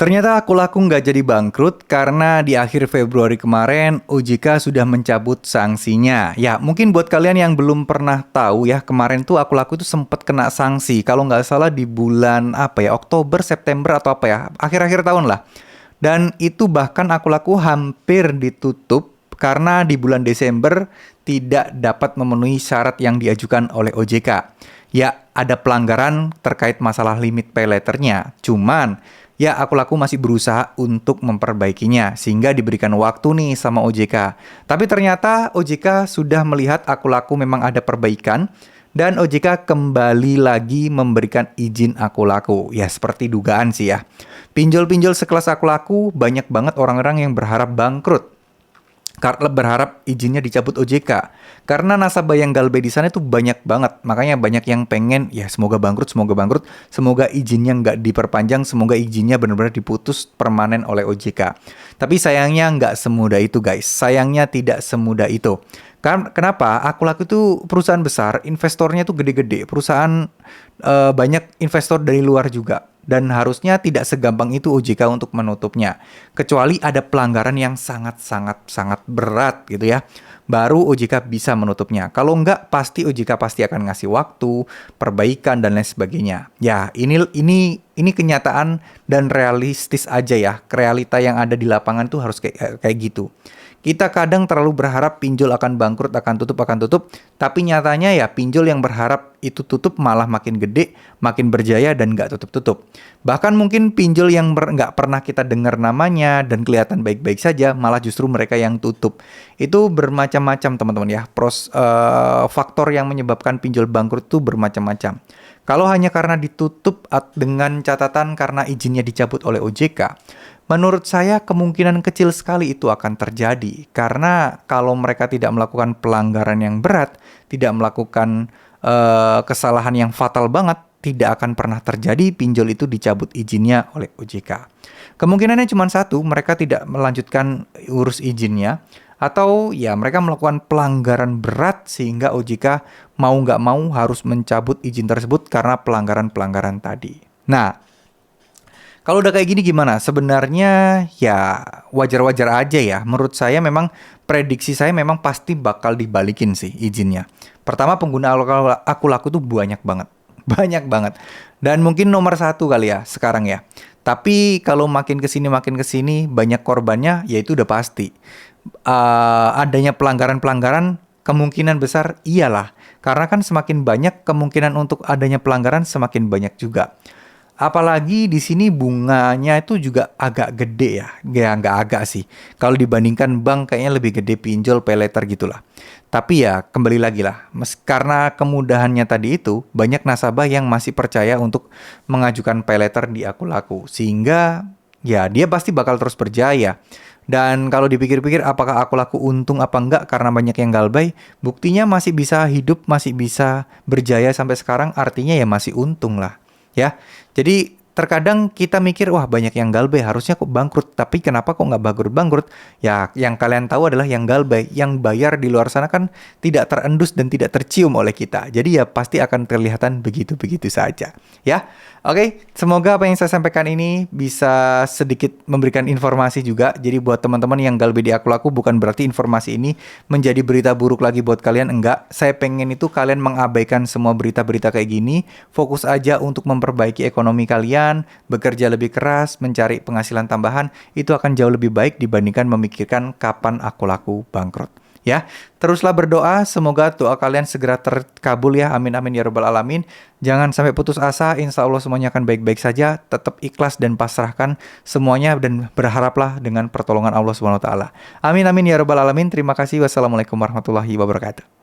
Ternyata aku laku nggak jadi bangkrut karena di akhir Februari kemarin OJK sudah mencabut sanksinya. Ya, mungkin buat kalian yang belum pernah tahu ya, kemarin tuh aku laku itu sempat kena sanksi. Kalau nggak salah di bulan apa ya, Oktober, September atau apa ya, akhir-akhir tahun lah. Dan itu bahkan aku laku hampir ditutup karena di bulan Desember tidak dapat memenuhi syarat yang diajukan oleh OJK. Ya, ada pelanggaran terkait masalah limit pay letternya. Cuman ya, aku laku masih berusaha untuk memperbaikinya sehingga diberikan waktu nih sama OJK. Tapi ternyata OJK sudah melihat aku laku memang ada perbaikan dan OJK kembali lagi memberikan izin aku laku. Ya, seperti dugaan sih ya. Pinjol-pinjol sekelas aku laku banyak banget orang-orang yang berharap bangkrut. Karena berharap izinnya dicabut OJK. Karena nasabah yang galbay di sana itu banyak banget. Makanya banyak yang pengen, ya semoga bangkrut, semoga izinnya nggak diperpanjang, semoga izinnya benar-benar diputus permanen oleh OJK. Tapi sayangnya nggak semudah itu guys. Sayangnya tidak semudah itu. Kenapa? Aku laku itu perusahaan besar, investornya tuh gede-gede. Perusahaan banyak investor dari luar juga. Dan harusnya tidak segampang itu OJK untuk menutupnya. Kecuali ada pelanggaran yang sangat berat gitu ya. Baru OJK bisa menutupnya. Kalau enggak, pasti OJK pasti akan ngasih waktu, perbaikan, dan lain sebagainya. Ya, ini kenyataan dan realistis aja ya. Realita yang ada di lapangan tuh harus kayak gitu. Kita kadang terlalu berharap pinjol akan bangkrut, akan tutup, tapi nyatanya ya pinjol yang berharap itu tutup malah makin gede, makin berjaya dan nggak tutup-tutup. Bahkan mungkin pinjol yang nggak pernah kita dengar namanya dan kelihatan baik-baik saja, malah justru mereka yang tutup. Itu bermacam-macam teman-teman ya, faktor yang menyebabkan pinjol bangkrut itu bermacam-macam. Kalau hanya karena ditutup dengan catatan karena izinnya dicabut oleh OJK, menurut saya kemungkinan kecil sekali itu akan terjadi. Karena kalau mereka tidak melakukan pelanggaran yang berat, tidak melakukan kesalahan yang fatal banget, tidak akan pernah terjadi pinjol itu dicabut izinnya oleh OJK. Kemungkinannya cuma satu, mereka tidak melanjutkan urus izinnya, atau ya mereka melakukan pelanggaran berat sehingga OJK mau nggak mau harus mencabut izin tersebut karena pelanggaran-pelanggaran tadi. Nah, kalau udah kayak gini gimana? Sebenarnya ya wajar-wajar aja ya. Menurut saya memang prediksi saya memang pasti bakal dibalikin sih izinnya. Pertama, pengguna aku laku tuh banyak banget. Banyak banget. Dan mungkin nomor satu kali ya sekarang ya. Tapi kalau makin kesini banyak korbannya ya itu udah pasti. Adanya pelanggaran-pelanggaran kemungkinan besar iyalah. Karena kan semakin banyak kemungkinan untuk adanya pelanggaran semakin banyak juga. Apalagi di sini bunganya itu juga agak gede ya. Ya nggak agak sih. Kalau dibandingkan bank kayaknya lebih gede pinjol pay later gitulah. Tapi ya kembali lagi lah. Karena kemudahannya tadi itu banyak nasabah yang masih percaya untuk mengajukan pay later di aku laku. Sehingga ya dia pasti bakal terus berjaya. Dan kalau dipikir-pikir apakah aku laku untung apa enggak karena banyak yang galbay, buktinya masih bisa hidup, masih bisa berjaya sampai sekarang, artinya ya masih untung lah. Ya, jadi terkadang kita mikir, wah banyak yang galbay, harusnya kok bangkrut. Tapi kenapa kok nggak bangkrut-bangkrut? Ya, yang kalian tahu adalah yang galbay. Yang bayar di luar sana kan tidak terendus dan tidak tercium oleh kita. Jadi ya pasti akan kelihatan begitu-begitu saja. Ya, oke. Semoga apa yang saya sampaikan ini bisa sedikit memberikan informasi juga. Jadi buat teman-teman yang galbay di aku laku, bukan berarti informasi ini menjadi berita buruk lagi buat kalian. Enggak, saya pengen itu kalian mengabaikan semua berita-berita kayak gini. Fokus aja untuk memperbaiki ekonomi kalian, bekerja lebih keras, mencari penghasilan tambahan, itu akan jauh lebih baik dibandingkan memikirkan kapan aku laku bangkrut. Ya, teruslah berdoa, semoga doa kalian segera terkabul ya, amin amin ya rabbal alamin. Jangan sampai putus asa, insya Allah semuanya akan baik-baik saja. Tetap ikhlas dan pasrahkan semuanya dan berharaplah dengan pertolongan Allah Subhanahu wa taala. Amin amin ya rabbal alamin. Terima kasih. Wassalamualaikum warahmatullahi wabarakatuh.